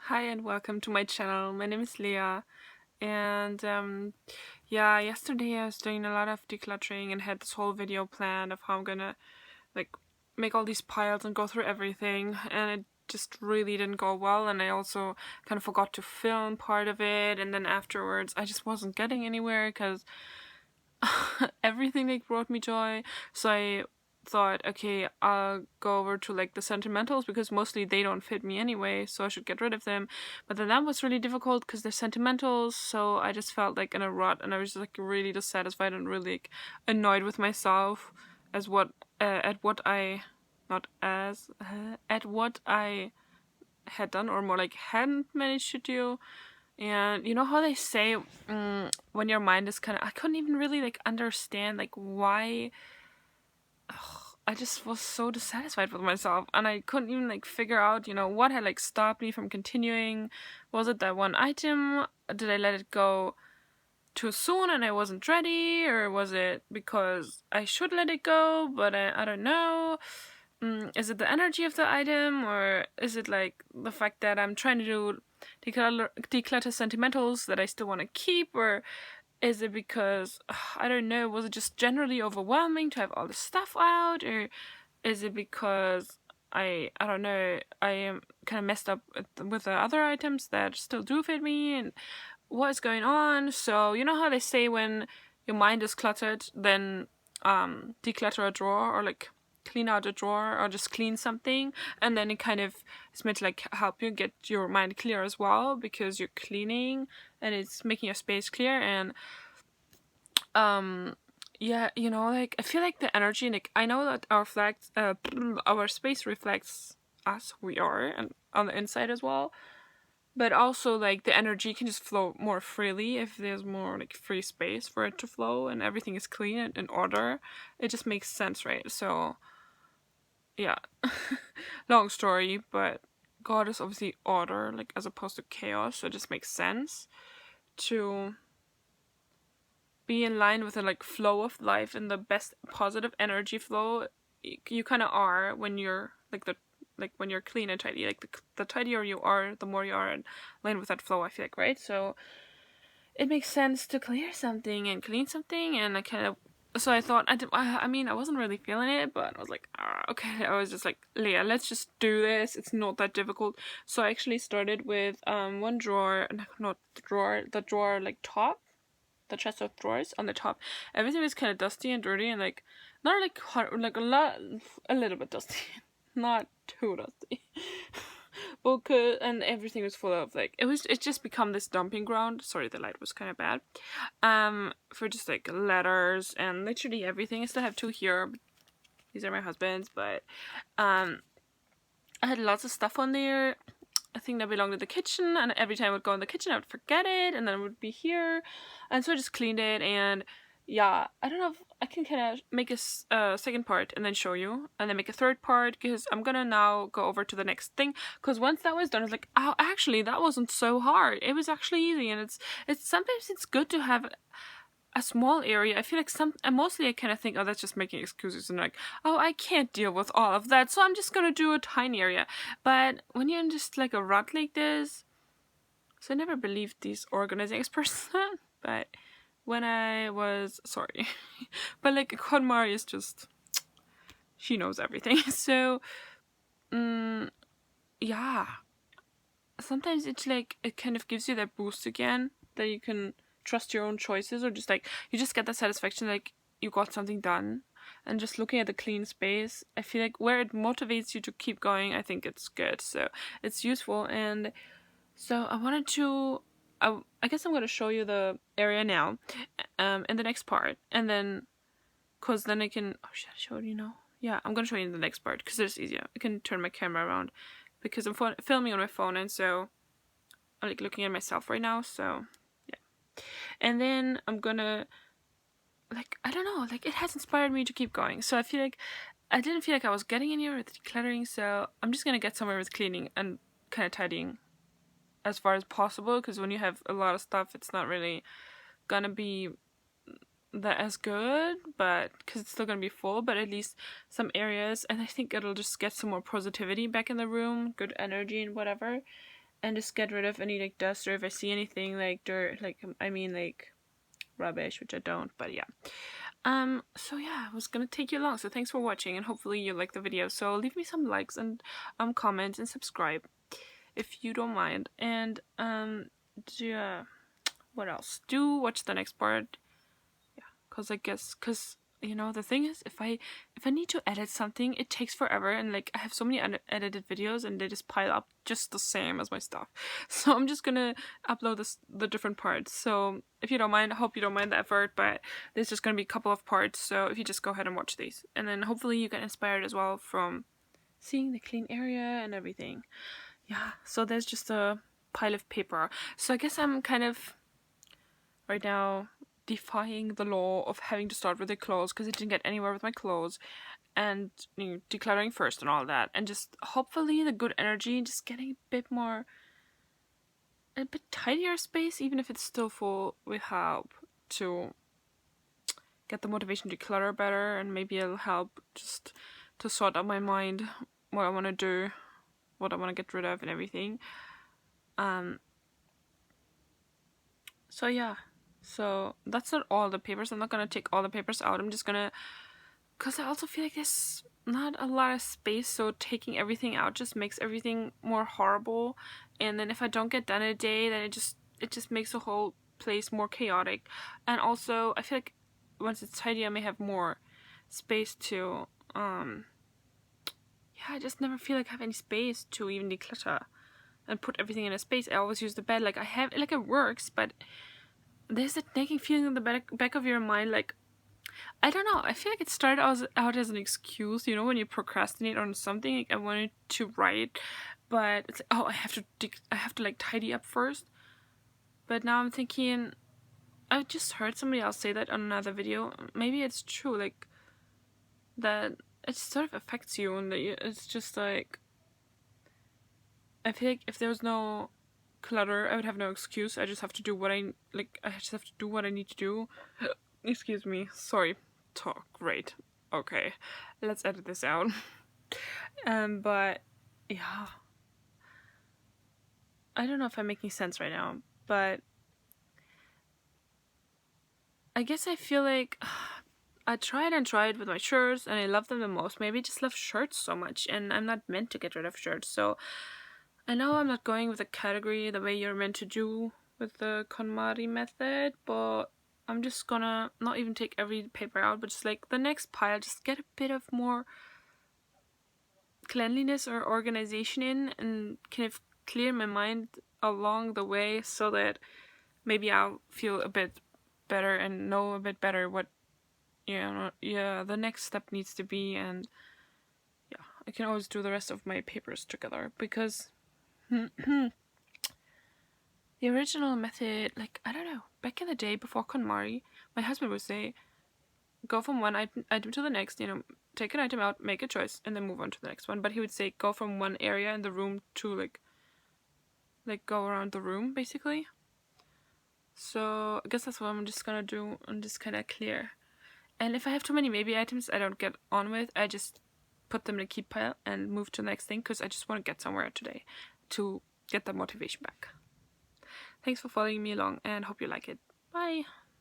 Hi and welcome to my channel. My name is Leah, and yeah, yesterday I was doing a lot of decluttering and had this whole video planned of how I'm gonna like make all these piles and go through everything, and it just really didn't go well. And I also kind of forgot to film part of it, and then afterwards I just wasn't getting anywhere because everything brought me joy. So I thought, okay, I'll go over to the sentimentals because mostly they don't fit me anyway, so I should get rid of them. But then that was really difficult because they're sentimentals, so I just felt in a rut, and I was just really dissatisfied and really annoyed with myself as what at what I not as at what I had done, or more hadn't managed to do. And you know how they say when your mind is I couldn't even really understand why. I just was so dissatisfied with myself, and I couldn't even figure out what had stopped me from continuing. Was it that one item? Did I let it go too soon and I wasn't ready, or was it because I should let it go but I don't know? Is it the energy of the item, or is it the fact that I'm trying to do declutter sentimentals that I still want to keep, or is it because I don't know, was it just generally overwhelming to have all the stuff out, or is it because I don't know, I am kind of messed up with the other items that still do fit me, and what is going on? So you know how they say when your mind is cluttered, then declutter a drawer, or clean out a drawer, or just clean something, and then it kind of is meant to help you get your mind clear as well, because you're cleaning and it's making your space clear. And yeah, I feel the energy, I know that our space reflects us, who we are, and on the inside as well, but also the energy can just flow more freely if there's more free space for it to flow, and everything is clean and in order. It just makes sense, right? So yeah. Long story, but God is obviously order, as opposed to chaos, so it just makes sense to be in line with the flow of life and the best positive energy flow. You kind of are when you're when you're clean and tidy. The tidier you are, the more you are in line with that flow, I feel right? So it makes sense to clear something and clean something, and so I thought, I mean, I wasn't really feeling it, but I was okay. I was just Leah, let's just do this. It's not that difficult. So I actually started with one drawer, not the drawer top, the chest of drawers on the top. Everything was kind of dusty and dirty, and not a little bit dusty, not too dusty. And everything was full of it just become this dumping ground. Sorry, the light was kind of bad. For just letters and literally everything. I still have two here. These are my husband's, but I had lots of stuff on there. I think that belonged to the kitchen, and every time I would go in the kitchen I would forget it, and then it would be here, and so I just cleaned it. And yeah, I don't know if I can kind of make a second part and then show you, and then make a third part, because I'm gonna now go over to the next thing, because once that was done, it's oh, actually that wasn't so hard. It was actually easy. And it's sometimes it's good to have a small area. I feel mostly I kind of think, oh, that's just making excuses, and oh, I can't deal with all of that, so I'm just gonna do a tiny area. But when you're in just a rut like this, so I never believed these organizing experts, but when I was sorry, but KonMari is just, she knows everything. So yeah, sometimes it's it kind of gives you that boost again, that you can trust your own choices, or just you just get the satisfaction you got something done. And just looking at the clean space, I feel where it motivates you to keep going, I think it's good. So it's useful. And so I wanted to, I guess I'm going to show you the area now in the next part, and then because then I can, oh, should I show it, yeah, I'm going to show you in the next part because it's easier. I can turn my camera around because I'm filming on my phone, and so I'm looking at myself right now. So yeah, and then I'm gonna I don't know, it has inspired me to keep going. So I feel I didn't feel I was getting anywhere with decluttering, so I'm just gonna get somewhere with cleaning and kind of tidying as far as possible, because when you have a lot of stuff, it's not really gonna be that as good, but because it's still gonna be full, but at least some areas. And I think it'll just get some more positivity back in the room, good energy and whatever. and just get rid of any like dust, or if I see anything like dirt, like I mean like rubbish, which I don't, but yeah. So yeah, it was gonna take you long, so thanks for watching, and hopefully you liked the video. So leave me some likes and comments and subscribe if you don't mind. And yeah, what else? Do watch the next part. Yeah, cause you know, the thing is, if I need to edit something, it takes forever, and like I have so many edited videos and they just pile up just the same as my stuff. So I'm just gonna upload the different parts. So if you don't mind, I hope you don't mind the effort, but there's just gonna be a couple of parts. So if you just go ahead and watch these, and then hopefully you get inspired as well from seeing the clean area and everything. Yeah, so there's just a pile of paper. So I guess I'm kind of right now defying the law of having to start with the clothes, because I didn't get anywhere with my clothes, and decluttering first and all that, and just hopefully the good energy, just getting a bit tidier space, even if it's still full, will help to get the motivation to declutter better, and maybe it'll help just to sort out my mind, what I want to do, what I want to get rid of, and everything. So yeah. So that's not all the papers. I'm not gonna take all the papers out. I'm just gonna, because I also feel like there's not a lot of space, so taking everything out just makes everything more horrible. And then if I don't get done in a day, then it just makes the whole place more chaotic. And also I feel like once it's tidy, I may have more space to yeah, I just never feel like I have any space to even declutter and put everything in a space. I always use the bed, like I have, like it works, but there's that nagging feeling in the back of your mind, like, I don't know, I feel like it started out as an excuse, you know, when you procrastinate on something, like I wanted to write, but it's like, oh, I have to like tidy up first. But now I'm thinking, I just heard somebody else say that on another video, maybe it's true, like, that it sort of affects you, and that it's just like, I feel like if there was no clutter, I would have no excuse. I just have to do what I need to do. Excuse me. Sorry. Talk. Great. Okay. Let's edit this out. But yeah. I don't know if I'm making sense right now, but I guess I feel like I tried with my shirts, and I love them the most. Maybe I just love shirts so much, and I'm not meant to get rid of shirts, so I know I'm not going with a category the way you're meant to do with the KonMari method, but I'm just gonna not even take every paper out, but just like the next pile, just get a bit of more cleanliness or organization in, and kind of clear my mind along the way, so that maybe I'll feel a bit better and know a bit better what the next step needs to be, and yeah, I can always do the rest of my papers together, because the original method, like, I don't know, back in the day before KonMari, my husband would say, go from one item to the next, take an item out, make a choice, and then move on to the next one. But he would say, go from one area in the room to like go around the room, basically. So I guess that's what I'm just gonna do, and just kind of clear. And if I have too many maybe items I don't get on with, I just put them in a keep pile and move to the next thing, because I just want to get somewhere today to get that motivation back. Thanks for following me along, and hope you like it. Bye!